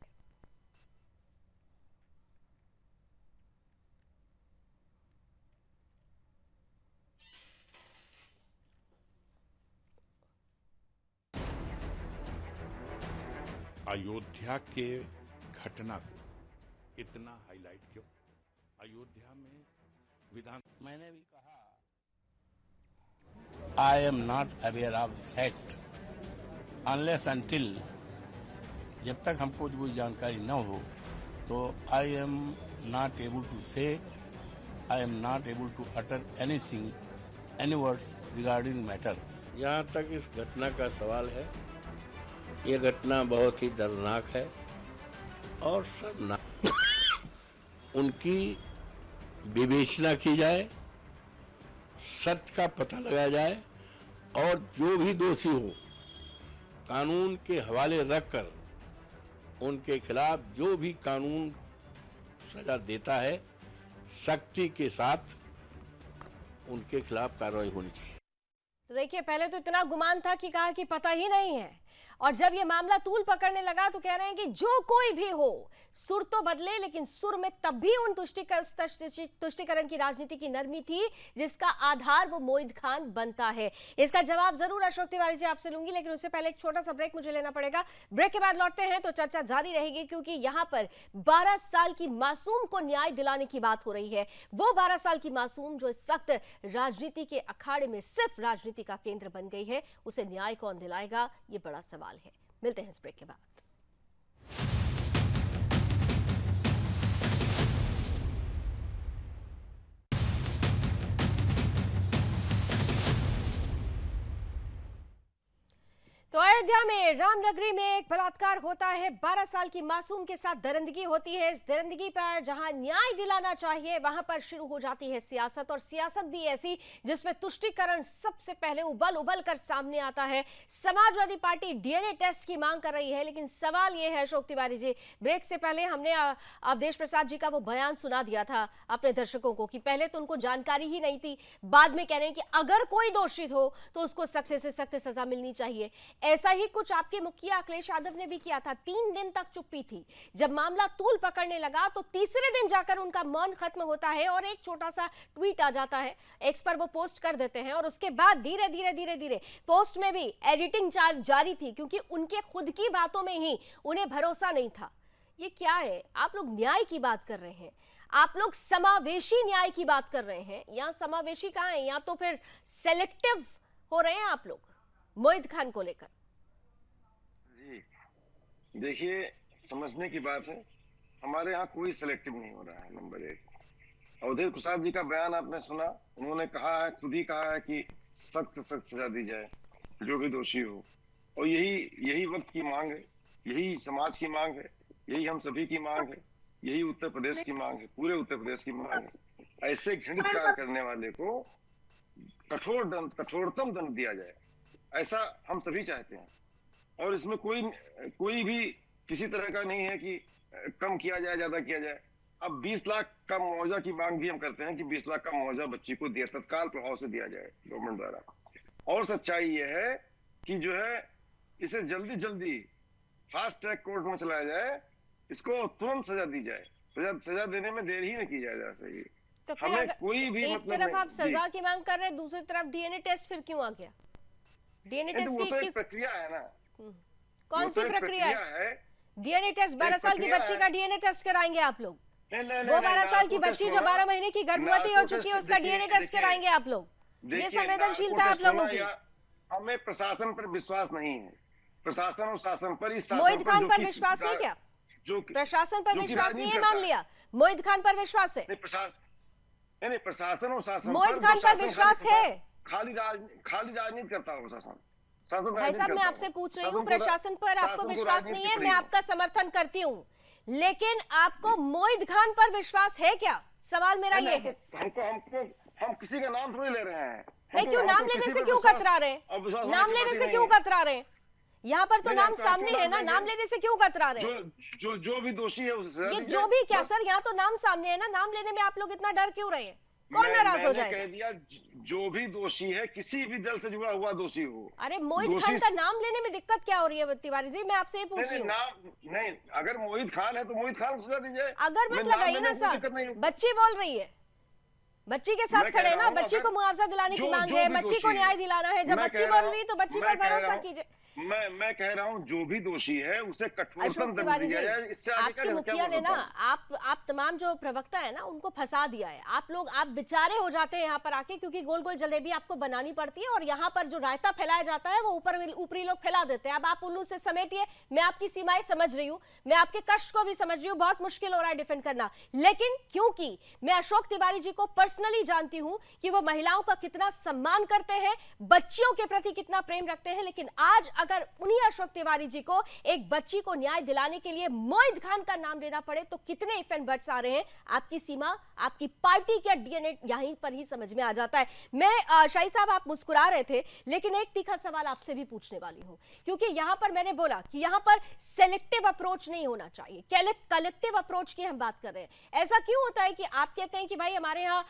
अयोध्या के घटना को इतना हाईलाइट क्यों? अयोध्या में विधान, मैंने भी कहा, I am not aware of fact unless until, जब तक हमको कोई जानकारी न हो तो I am not able to say, I am not able to utter anything, any words regarding matter. यहाँ तक इस घटना का सवाल है, ये घटना बहुत ही दर्दनाक है और शर्मनाक। उनकी विवेचना की जाए, सत्य का पता लगाया जाए और जो भी दोषी हो कानून के हवाले रखकर उनके खिलाफ जो भी कानून सजा देता है सख्ती के साथ उनके खिलाफ कार्रवाई होनी चाहिए। तो देखिए, पहले तो इतना गुमान था कि कहा कि पता ही नहीं है, और जब ये मामला तूल पकड़ने लगा तो कह रहे हैं कि जो कोई भी हो, सुर तो बदले, लेकिन सुर में तब भी उन तुष्टीकरण की राजनीति की नरमी थी जिसका आधार वो मोहित खान बनता है। इसका जवाब जरूर अशोक तिवारी जी आपसे लूंगी, लेकिन उससे पहले एक छोटा सा ब्रेक मुझे लेना पड़ेगा। ब्रेक के बाद लौटते हैं तो चर्चा जारी रहेगी, क्योंकि यहाँ पर 12 साल की मासूम को न्याय दिलाने की बात हो रही है। वो 12 साल की मासूम जो इस वक्त राजनीति के अखाड़े में सिर्फ राजनीति का केंद्र बन गई है, उसे न्याय कौन दिलाएगा, ये बड़ा सवाल है। मिलते हैं इस ब्रेक के बाद। तो अयोध्या में रामनगरी में एक बलात्कार होता है, 12 साल की मासूम के साथ दरिंदगी होती है। इस दरिंदगी पर जहां न्याय दिलाना चाहिए वहां पर शुरू हो जाती है सियासत, और सियासत भी ऐसी जिसमें तुष्टीकरण सबसे पहले उबल कर सामने आता है। समाजवादी पार्टी डीएनए टेस्ट की मांग कर रही है, लेकिन सवाल यह है अशोक तिवारी जी, ब्रेक से पहले हमने अवधेश प्रसाद जी का वो बयान सुना दिया था अपने दर्शकों को कि पहले तो उनको जानकारी ही नहीं थी, बाद में कह रहे हैं कि अगर कोई दोषित हो तो उसको सख्त से सख्त सजा मिलनी चाहिए। ऐसा ही कुछ आपके मुखिया अखिलेश यादव ने भी किया था। 3 दिन तक चुप्पी थी, जब मामला तूल पकड़ने लगा तो तीसरे दिन जाकर उनका मौन खत्म होता है और एक छोटा सा ट्वीट आ जाता है, एक्स पर वो पोस्ट कर देते हैं, और उसके बाद धीरे धीरे पोस्ट में भी एडिटिंग जारी थी, क्योंकि उनके खुद की बातों में ही उन्हें भरोसा नहीं था। ये क्या है? आप लोग न्याय की बात कर रहे हैं, आप लोग समावेशी न्याय की बात कर रहे हैं, यहाँ समावेशी कहाँ है? यहाँ तो फिर सेलेक्टिव हो रहे हैं आप लोग मोहित खान को लेकर। जी देखिए, समझने की बात है, हमारे यहाँ कोई सिलेक्टिव नहीं हो रहा है। नंबर 1, अवधेश प्रसाद जी का बयान आपने सुना, उन्होंने कहा है, खुद ही कहा है कि सख्त से सख्त सजा दी जाए जो भी दोषी हो, और यही वक्त की मांग है, यही समाज की मांग है, यही हम सभी की मांग है, यही उत्तर प्रदेश की मांग है, पूरे उत्तर प्रदेश की मांग है। ऐसे घृणित कार्य करने वाले को कठोरतम दंड दिया जाए, ऐसा हम सभी चाहते हैं, और इसमें कोई भी किसी तरह का नहीं है कि कम किया जाए, ज्यादा किया जाए। अब 20 लाख का मुआवजा की मांग भी हम करते हैं कि 20 लाख का मुआवजा बच्ची को दिया, तत्काल प्रभाव से दिया जाए गवर्नमेंट द्वारा। और सच्चाई यह है कि जो है इसे जल्दी फास्ट ट्रैक कोर्ट में चलाया जाए, इसको तुरंत सजा दी जाए, सजा देने में देर ही न की जाए। सही, तो हमें कोई भी एक तरफ आप सजा की मांग कर रहे हैं, दूसरी तरफ डीएनए टेस्ट फिर क्यों आ गया? डीएनए टेस्ट की प्रक्रिया है ना, कौन सी प्रक्रिया है? डीएनए टेस्ट 12 साल की बच्ची का डीएनए टेस्ट कराएंगे आप लोग? वो 12 साल की बच्ची जो 12 महीने की गर्भवती हो चुकी है उसका डीएनए टेस्ट कराएंगे आप लोग? ये संवेदनशीलता है आप लोगों की? हमें प्रशासन पर विश्वास नहीं है, प्रशासन और शासन पर ही। मोहित खान पर विश्वास है क्या? जो प्रशासन पर विश्वास नहीं है मान लिया, मोहित खान पर विश्वास है? प्रशासन और शासन, मोहित खान पर विश्वास है? खाली राजनीति करता हो शासन। शासन भाई राजनीति साहब, मैं करता आपसे हो। पूछ रही शासन हूँ, को प्रशासन पर शासन आपको को विश्वास राजनीति नहीं है, पड़ी मैं है। आपका समर्थन करती हूँ, लेकिन आपको मोहित खान पर विश्वास है क्या? सवाल मेरा ये है। हम किसी का नाम थोड़ी ले रहे हैं। नहीं, क्यों नाम लेने से क्यों कतरा रहे हैं? नाम लेने से क्यों कतरा रहे हैं? यहाँ पर तो नाम सामने है ना, नाम लेने से क्यों कतरा रहे हैं? जो भी दोषी है उसे ये जो भी क्या सर, यहाँ तो नाम सामने है ना, नाम लेने में आप लोग इतना डर क्यों रहे हैं? कौन नाराज हो जाएगा? कह दिया जो भी दोषी है, किसी भी दल से जुड़ा हुआ दोषी हो। अरे मोहित खान का नाम लेने में दिक्कत क्या हो रही है तिवारी जी? मैं आपसे ये पूछ रही हूँ। नहीं, अगर मोहित खान है तो मोहित खान को सजा दीजिए। अगर मत लगाइए ना सर, बच्ची बोल रही है, बच्ची के साथ खड़े ना, बच्ची को मुआवजा दिलाने की मांग है, बच्ची को न्याय दिलाना है। जब बच्ची बोल रही है तो बच्ची पर भरोसा कीजिए। मैं कह रहा हूँ जो भी दोषी है उसे कठोरतम अशोक दंड तिवारी दिया जी, जाए। इससे आगे आपके मुखिया ने ना आप तमाम जो प्रवक्ता है ना उनको फंसा दिया है। आप बेचारे हो जाते हैं यहाँ पर आके, क्योंकि गोल गोल जलेबी आपको बनानी पड़ती है और यहाँ पर जो रायता फैलाया जाता है वो ऊपरी लोग फैला देते हैं। अब आप उल्लू से समेटिए, मैं आपकी सीमाएं समझ रही हूँ, मैं आपके कष्ट को भी समझ रही हूँ, बहुत मुश्किल हो रहा है डिफेंड करना, लेकिन क्योंकि मैं अशोक तिवारी जी को पर्सनली जानती हूँ कि वो महिलाओं का कितना सम्मान करते हैं, बच्चियों के प्रति कितना प्रेम रखते हैं, लेकिन आज अगर उन्हीं अशोक तिवारी जी को एक बच्ची को न्याय दिलाने के लिए मोहित खान का नाम लेना पड़े तो कितने इफ एंड बट्स आ रहे हैं। आपकी सीमा, आपकी पार्टी का डीएनए यहीं पर ही समझ में आ जाता है। मैं शाही साहब, आप मुस्कुरा रहे थे, लेकिन एक तीखा सवाल आपसे भी पूछने वाली हूं, क्योंकि यहां पर मैंने बोला कि यहां पर सेलेक्टिव अप्रोच नहीं होना चाहिए, कलेक्टिव अप्रोच की हम बात कर रहे हैं। ऐसा क्यों होता है कि आप कहते हैं कि भाई हमारे यहाँ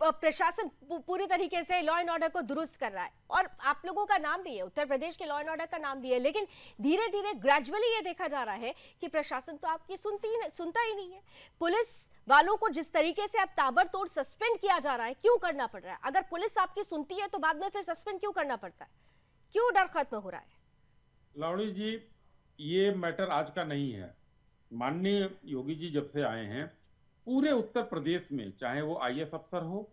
प्रशासन पूरी तरीके से लॉ एंड ऑर्डर को दुरुस्त कर रहा है, और आप लोगों का नाम भी है, उत्तर प्रदेश के लॉ एंड ऑर्डर का नाम भी है, लेकिन धीरे धीरे ग्रेजुअली ये देखा जा रहा है कि प्रशासन तो आपकी सुनता ही नहीं है। पुलिस वालों को जिस तरीके से अब ताबड़तोड़ सस्पेंड किया जा रहा है, क्यों करना पड़ रहा है? अगर पुलिस आपकी सुनती है तो बाद में फिर सस्पेंड क्यों करना पड़ता है? क्यों डर खत्म हो रहा है? लावणी जी, ये मैटर आज का नहीं है। माननीय योगी जी जब से आए हैं, पूरे उत्तर प्रदेश में, चाहे वो आईएएस अफसर हो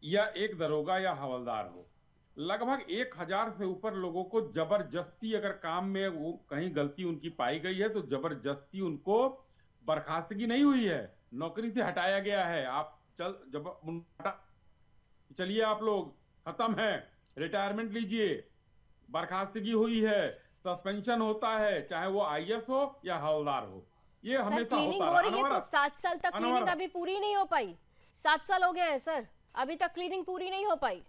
या एक दरोगा या हवलदार हो, लगभग 1000 से ऊपर लोगों को जबरदस्ती, अगर काम में वो कहीं गलती उनकी पाई गई है तो जबरदस्ती उनको बर्खास्तगी नहीं हुई है, नौकरी से हटाया गया है। आप चलिए, आप लोग खत्म है, रिटायरमेंट लीजिए, बर्खास्तगी हुई है, सस्पेंशन होता है, चाहे वो आईएएस हो या हवलदार हो। ये हमेशा क्लीनिंग होता हो रही है तो 7 साल तक अनवरत। क्लीनिंग अभी पूरी नहीं हो पाई। 7 साल हो गए हैं सर, अभी तक क्लीनिंग पूरी नहीं हो पाई।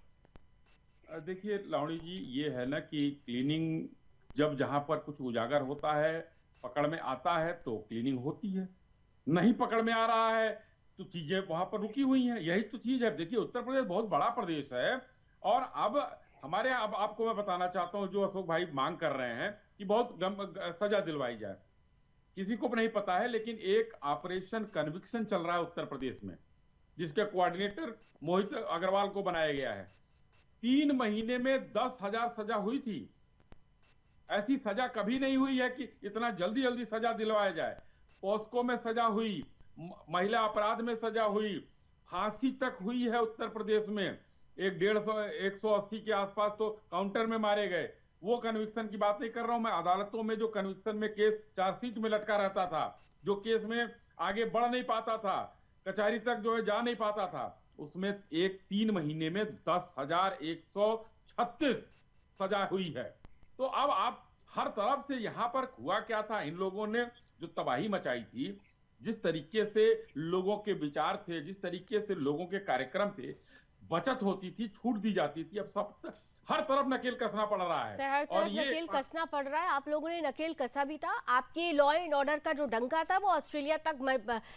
देखिए लावणी जी, ये है ना कि क्लीनिंग जब जहां पर कुछ उजागर होता है, पकड़ में आता है तो क्लीनिंग होती है, नहीं पकड़ में आ रहा है तो चीजें वहां पर रुकी हुई हैं। यही तो चीज है। देखिए, उत्तर प्रदेश बहुत बड़ा प्रदेश है, और अब हमारे अब आपको मैं बताना चाहता हूं, जो अशोक भाई मांग कर रहे हैं कि बहुत सजा दिलवाई जाए, किसी को भी नहीं पता है, लेकिन एक ऑपरेशन कन्विक्शन चल रहा है उत्तर प्रदेश में, जिसके कोऑर्डिनेटर मोहित अग्रवाल को बनाया गया है। 3 महीने में 10,000 सजा हुई थी। ऐसी सजा कभी नहीं हुई है कि इतना जल्दी जल्दी सजा दिलवाया जाए। पॉस्को में सजा हुई, महिला अपराध में सजा हुई, फांसी तक हुई है उत्तर प्रदेश में। 180 के आसपास तो काउंटर में मारे गए। वो कन्विक्शन की बात नहीं कर रहा हूं मैं। अदालतों में जो कन्विक्शन में केस चार्जशीट में लटका रहता था, जो केस में आगे बढ़ नहीं पाता था, कचहरी तक जो है जा नहीं पाता था, उसमें 3 महीने में 10,136 सजा हुई है। तो अब आप हर तरफ से, यहां पर हुआ क्या था, इन लोगों ने जो तबाही मचाई थी, जिस तरीके से लोगों के विचार थे, जिस तरीके से लोगों के कार्यक्रम थे, बचत होती थी, छूट दी जाती थी, अब सब हर तरफ नकेल कसना पड़ रहा है। सर, हर तरफ नकेल कसना पड़ रहा है। आप लोगों ने नकेल कसा भी था। आपके लॉ एंड ऑर्डर का जो डंका था वो ऑस्ट्रेलिया तक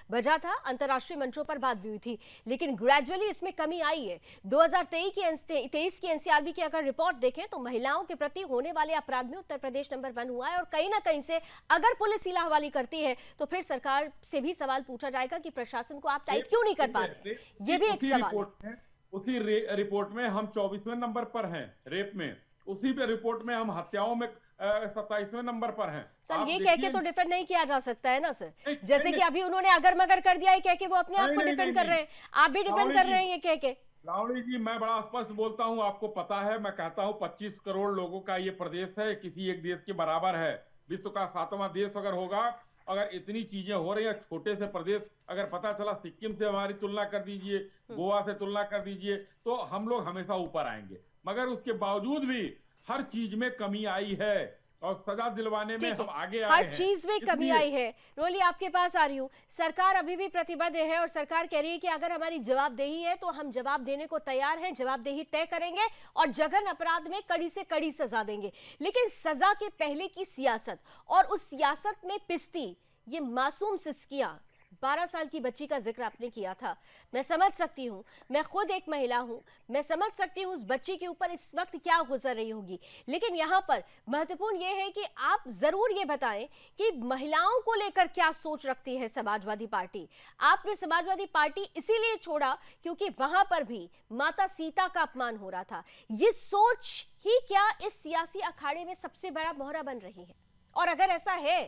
बजा था, अंतर्राष्ट्रीय मंचों पर बात भी हुई थी, लेकिन ग्रेजुअली इसमें कमी आई है। 2023 की एनसीआरबी की अगर रिपोर्ट देखें तो महिलाओं के प्रति होने वाले अपराध में उत्तर प्रदेश नंबर 1 हुआ है, और कहीं ना कहीं से अगर पुलिस हिला हवाली करती है तो फिर सरकार से भी सवाल पूछा जाएगा कि प्रशासन को आप टाइट क्यों नहीं कर पा रहे। ये भी एक सवाल है। उसी रिपोर्ट में हम 24वें नंबर पर हैं रेप में, उसी पे रिपोर्ट में हम हत्याओं में 27वें नंबर पर हैं। सर, ये कह के तो डिफेंड नहीं किया जा सकता है ना सर, जैसे कि अभी उन्होंने अगर मगर कर दिया है कह के वो अपने आप को डिफेंड कर रहे हैं, आप भी डिफेंड कर रहे हैं ये कह के। लावणी जी, मैं बड़ा स्पष्ट बोलता हूं, आपको पता है, मैं कहता हूं 25 करोड़ लोगों का ये प्रदेश है, किसी एक देश के बराबर है। विश्व का 7वां देश अगर होगा अगर इतनी चीजें हो रही हैं, छोटे से प्रदेश अगर पता चला सिक्किम से हमारी तुलना कर दीजिए, गोवा से तुलना कर दीजिए, तो हम लोग हमेशा ऊपर आएंगे। मगर उसके बावजूद भी हर चीज में कमी आई है और सजा दिलवाने में हम आगे आए हर हैं। चीज में कमी इसलिए- आई है। रोली, आपके पास आ रही हूँ। सरकार अभी भी प्रतिबद्ध है और सरकार कह रही है कि अगर हमारी जवाबदेही है तो हम जवाब देने को तैयार हैं, जवाबदेही तय करेंगे और जघन अपराध में कड़ी से कड़ी सजा देंगे। लेकिन सजा के पहले की सियासत और उस सियासत में पिसती ये मासूम सिसकियां, 12 साल की बच्ची का जिक्र आपने किया था। मैं समझ सकती हूँ, मैं खुद एक महिला हूँ, मैं समझ सकती हूँ उस बच्ची के ऊपर इस वक्त क्या गुजर रही होगी। लेकिन यहाँ पर महत्वपूर्ण ये है कि आप जरूर ये बताएं कि महिलाओं को लेकर क्या सोच रखती है समाजवादी पार्टी। आपने समाजवादी पार्टी इसीलिए छोड़ा क्योंकि वहां पर भी माता सीता का अपमान हो रहा था। ये सोच ही क्या इस सियासी अखाड़े में सबसे बड़ा मोहरा बन रही है? और अगर ऐसा है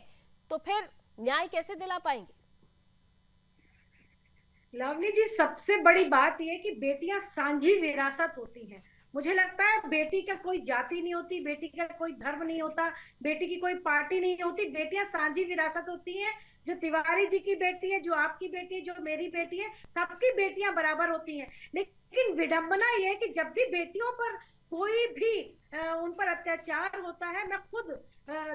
तो फिर न्याय कैसे दिला पाएंगे? लवली जी, सबसे बड़ी बात यह कि बेटियां सांझी विरासत होती हैं। मुझे लगता है बेटी का कोई जाति नहीं होती, बेटी का कोई धर्म नहीं होता, बेटी की कोई पार्टी नहीं होती। बेटियां सांझी विरासत होती हैं। जो तिवारी जी की बेटी है, जो आपकी बेटी है, जो मेरी बेटी है, सबकी बेटियां बराबर होती हैं। लेकिन विडंबना यह है कि जब भी बेटियों पर कोई भी उन पर अत्याचार होता है, मैं खुद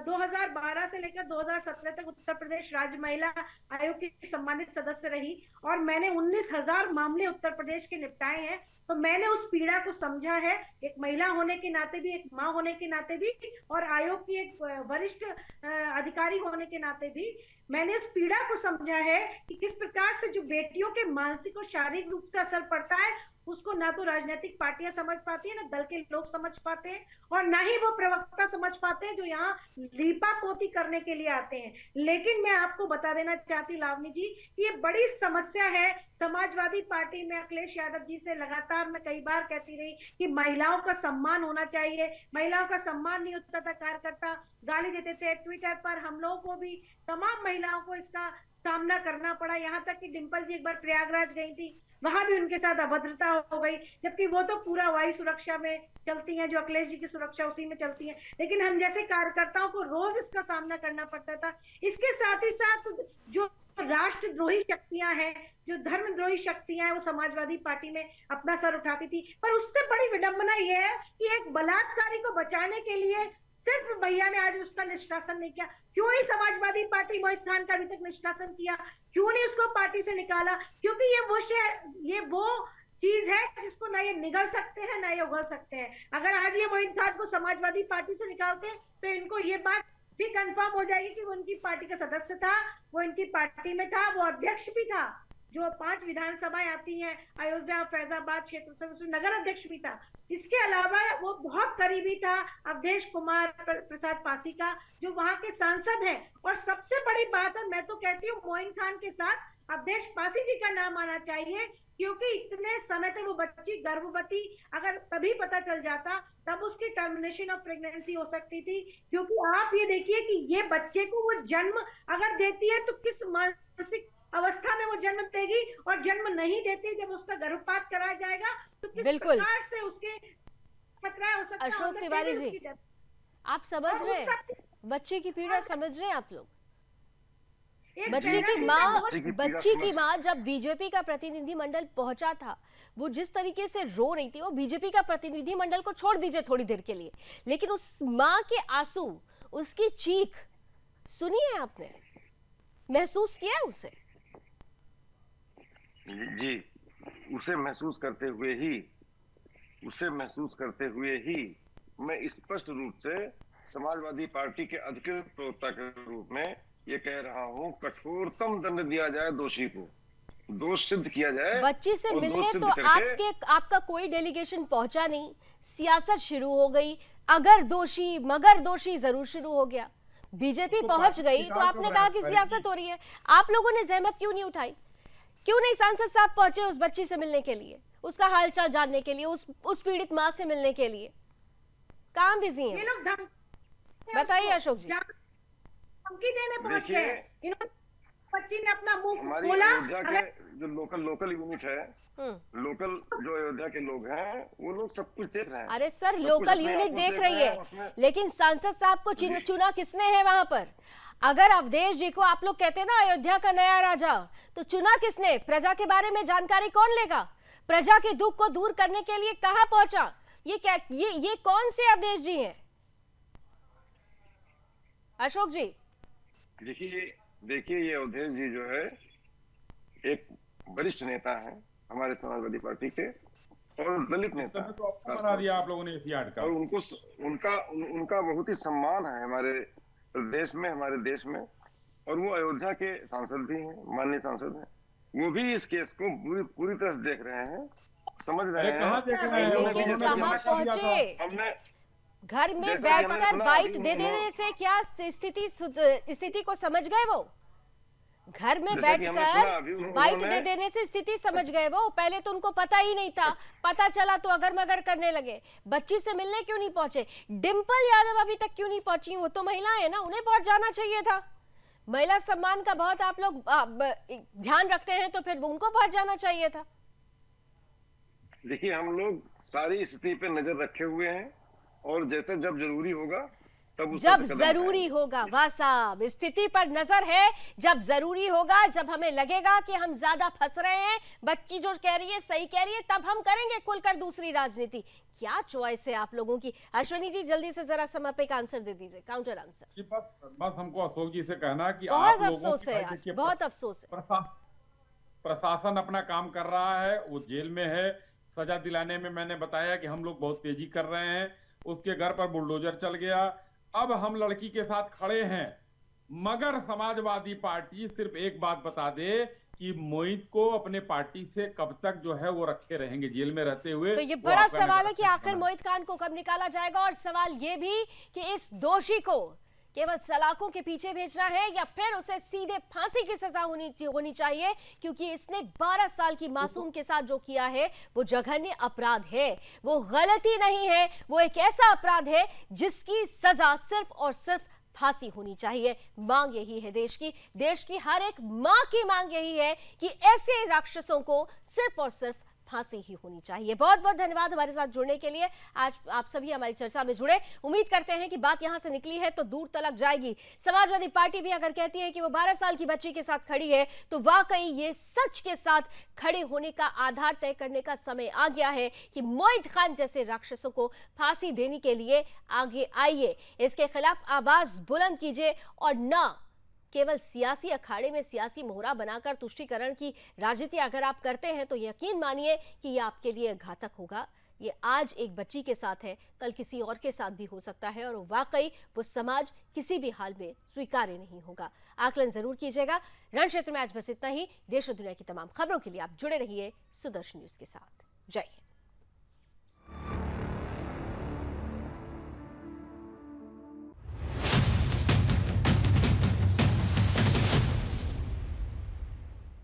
2012 से लेकर 2017 तक उत्तर प्रदेश राज्य महिला आयोग की सम्मानित सदस्य रही और मैंने 19,000 मामले उत्तर प्रदेश के निपटाए हैं। तो मैंने उस पीड़ा को समझा है, एक महिला होने के नाते भी, एक माँ होने के नाते भी और आयोग की एक वरिष्ठ अधिकारी होने के नाते भी मैंने उस पीड़ा को समझा है कि किस प्रकार से जो बेटियों के मानसिक और शारीरिक रूप से असर पड़ता है, उसको ना तो राजनीतिक पार्टियां समझ पाती है, ना दल के लोग समझ पाते हैं और ना ही वो प्रवक्ता समझ पाते हैं जो यहाँ लीपा पोती करने के लिए आते हैं। लेकिन मैं आपको बता देना चाहती लावनी जी, ये बड़ी समस्या है समाजवादी पार्टी में। अखिलेश यादव जी से लगातार मैं कई बार कहती रही कि महिलाओं का सम्मान होना चाहिए, महिलाओं का सम्मान नहीं होता था, कार्यकर्ता गाली देते थे। ट्विटर पर हम लोगों को भी, तमाम महिलाओं को इसका सामना करना पड़ा। यहाँ तक कि डिंपल जी एक बार प्रयागराज गई थी, वहां भी उनके साथ अभद्रता हो गई, जबकि वो तो पूरा वायु सुरक्षा में चलती हैं, जो अखिलेश जी की सुरक्षा उसी में चलती है। लेकिन हम जैसे कार्यकर्ताओं को रोज इसका सामना करना पड़ता था। इसके साथ ही साथ जो राष्ट्रद्रोही शक्तियां हैं, जो धर्मद्रोही शक्तियां हैं, वो समाजवादी पार्टी में अपना सर उठाती थी। पर उससे बड़ी विडंबना यह है कि एक बलात्कारी को बचाने के लिए सिर्फ भैया ने आज उसका निष्कासन नहीं किया। क्यों नहीं समाजवादी पार्टी मोहित खान का अभी तक निष्कासन किया? क्यों नहीं उसको पार्टी से निकाला? क्योंकि ये वो चीज है जिसको ना ये निगल सकते हैं ना ये उगल सकते हैं। अगर आज ये मोहित खान को समाजवादी पार्टी से निकालते तो इनको ये बात भी कंफर्म हो जाएगी कि वो उनकी पार्टी का सदस्य था, वो इनकी पार्टी में था, वो अध्यक्ष भी था। जो 5 विधानसभाएं आती हैं, अयोध्या, फैजाबाद क्षेत्र से, उसमें नगर अध्यक्ष भी था। इसके अलावा वो बहुत करीबी था अवधेश कुमार प्रसाद पासी का, जो वहां के सांसद हैं। और सबसे बड़ी बात है, मैं तो कहती हूँ मोइन खान के साथ अवधेश पासी जी का नाम आना चाहिए, क्योंकि इतने समय तक वो बच्ची गर्भवती, अगर तभी पता चल जाता तब उसकी टर्मिनेशन ऑफ प्रेगनेंसी हो सकती थी। क्योंकि आप ये देखिए कि ये बच्चे को वो जन्म अगर देती है तो किस मानसिक अवस्था में वो जन्म देगी, और जन्म नहीं देती जब उसका गर्भपात कराया जाएगा तो किस प्रकार से उसके खतरा हो सकता है। अशोक तिवारी जी, आप समझ रहे हैं बच्चे की पीड़ा? समझ रहे हैं आप लोग? बच्ची की माँ जब बीजेपी का प्रतिनिधिमंडल पहुंचा था, वो जिस तरीके से रो रही थी, वो बीजेपी का प्रतिनिधिमंडल को छोड़ दीजिए थोड़ी देर के लिए, लेकिन उस माँ के आंसू, उसकी चीख सुनी है आपने? महसूस किया उसे? जी, उसे महसूस करते हुए ही मैं स्पष्ट रूप से समाजवादी पार्टी के अधिकृत प्रवक्ता के रूप में ये कह रहा हूँ, कठोरतम दंड दिया जाए दोषी को, दोष सिद्ध किया जाए। बच्ची से मिलने तो आपका कोई डेलीगेशन पहुंचा नहीं, सियासत शुरू हो गई, अगर दोषी मगर दोषी जरूर शुरू हो गया। बीजेपी पहुंच गई तो आपने कहा कि सियासत हो रही है। आप लोगों ने जहमत क्यों नहीं उठाई? क्यों नहीं सांसद साहब पहुंचे उस बच्ची से मिलने के लिए, उसका हालचाल जानने के लिए, उस पीड़ित मां से मिलने के लिए? कहां बिजी हैं? बताइए अशोक जी। धमकी देने पहुंच गए, इन्होंने बच्ची ने अपना मुंह हमारी खोला। अयोध्या के जो लोकल यूनिट है, लोकल जो अयोध्या के लोग हैं, वो लोग सब कुछ देख रहे हैं। अरे सर, सब कुछ लोकल अपने यूनिट आंखों देख से रही हैं, है, उसमें लेकिन सांसद साहब को चुना किसने है वहां पर? अगर अवधेश जी को आप लोग कहते हैं ना अयोध्या का नया राजा, तो चुना किसने? प्रजा के बारे में जानकारी कौन लेगा? प्रजा के दुख को दूर करने के लिए कहां पहुंचा? ये कौन से अवधेश जी हैं? अशोक जी, देखिए ये अवधेश जी जो है एक वरिष्ठ नेता है हमारे समाजवादी पार्टी के, और दलित नेता तो आपको बना दिया आप लोगों ने इस यार्ड का। और उनका बहुत ही सम्मान है हमारे प्रदेश में, हमारे देश में। और वो अयोध्या के सांसद भी हैं, माननीय सांसद हैं। वो भी इस केस को पूरी तरह से देख रहे हैं, समझ रहे हैं। कहाँ देख रहे हैं? लेकिन कहां पहुंचे? हमने घर में जैसा कि हमने बैठकर सुना, बाइट अभी दे देने से क्या स्थिति को समझ गए वो? घर में जैसा कि हमने सुना, बैठकर अभी बाइट उन्होंने- दे देने से स्थिति समझ गए वो। पहले तो उनको पता ही नहीं था, पता चला तो अगर मगर करने लगे। बच्ची से मिलने क्यों नहीं पहुंचे? डिंपल यादव अभी तक क्यों नहीं पहुंची? वो तो महिला है ना, उन्हें पहुंच जाना चाहिए था। महिला सम्मान का बहुत आप लोग ध्यान रखते हैं, तो फिर उनको पहुंच जाना चाहिए था। देखिए, हम लोग सारी स्थिति पे नजर रखे हुए हैं, और जैसे जब जरूरी होगा तब उस जब पर कदम जरूरी उठाएंगे। होगा, वाह साहब, स्थिति पर नजर है। जब जरूरी होगा, जब हमें लगेगा कि हम ज्यादा फंस रहे हैं, बच्ची जो कह रही है सही कह रही है, तब हम करेंगे खुलकर दूसरी राजनीति। क्या चॉइस है आप लोगों की? अश्विनी जी, जल्दी से जरा समय पे एक आंसर दे दीजिए, काउंटर आंसर। बस हमको अशोक जी से कहना कि बहुत आप लोगों अफसोस की है भाई यार, देखिए, बहुत अफसोस है। प्रशासन अपना काम कर रहा है, वो जेल में है। सजा दिलाने में मैंने बताया कि हम लोग बहुत तेजी कर रहे हैं। उसके घर पर बुलडोजर चल गया। अब हम लड़की के साथ खड़े हैं, मगर समाजवादी पार्टी सिर्फ एक बात बता दे कि मोहित को अपने पार्टी से कब तक जो है वो रखे रहेंगे जेल में रहते हुए। तो ये वो बड़ा आपका सवाल है कि निराश आखिर बना। मोहित खान को कब निकाला जाएगा, और सवाल ये भी कि इस दोषी को केवल सलाखों के पीछे भेजना है या फिर उसे सीधे फांसी की सजा होनी चाहिए, क्योंकि इसने 12 साल की मासूम के साथ जो किया है वो जघन्य अपराध है, वो गलती नहीं है, वो एक ऐसा अपराध है जिसकी सजा सिर्फ और सिर्फ फांसी होनी चाहिए। मांग यही है देश की हर एक मां की मांग यही है कि ऐसे राक्षसों को सिर्फ और सिर्फ फांसी ही होनी चाहिए। बहुत बहुत धन्यवाद हमारे साथ जुड़ने के लिए। आज आप सभी हमारी चर्चा में जुड़े। उम्मीद करते हैं कि बात यहां से निकली है तो दूर तलक जाएगी। समाजवादी पार्टी भी अगर कहती है कि वो 12 साल की बच्ची के साथ खड़ी है, तो वाकई ये सच के साथ खड़े होने का आधार तय करने का समय आ गया है कि मोहित खान जैसे राक्षसों को फांसी देने के लिए आगे आइए, इसके खिलाफ आवाज बुलंद कीजिए, और ना केवल सियासी अखाड़े में सियासी मोहरा बनाकर तुष्टीकरण की राजनीति अगर आप करते हैं तो यकीन मानिए कि यह आपके लिए घातक होगा। ये आज एक बच्ची के साथ है, कल किसी और के साथ भी हो सकता है, और वाकई वो समाज किसी भी हाल में स्वीकार्य नहीं होगा। आकलन जरूर कीजिएगा। रण क्षेत्र में आज बस इतना ही। देश और दुनिया की तमाम खबरों के लिए आप जुड़े रहिए सुदर्शन न्यूज के साथ। जय हिंद।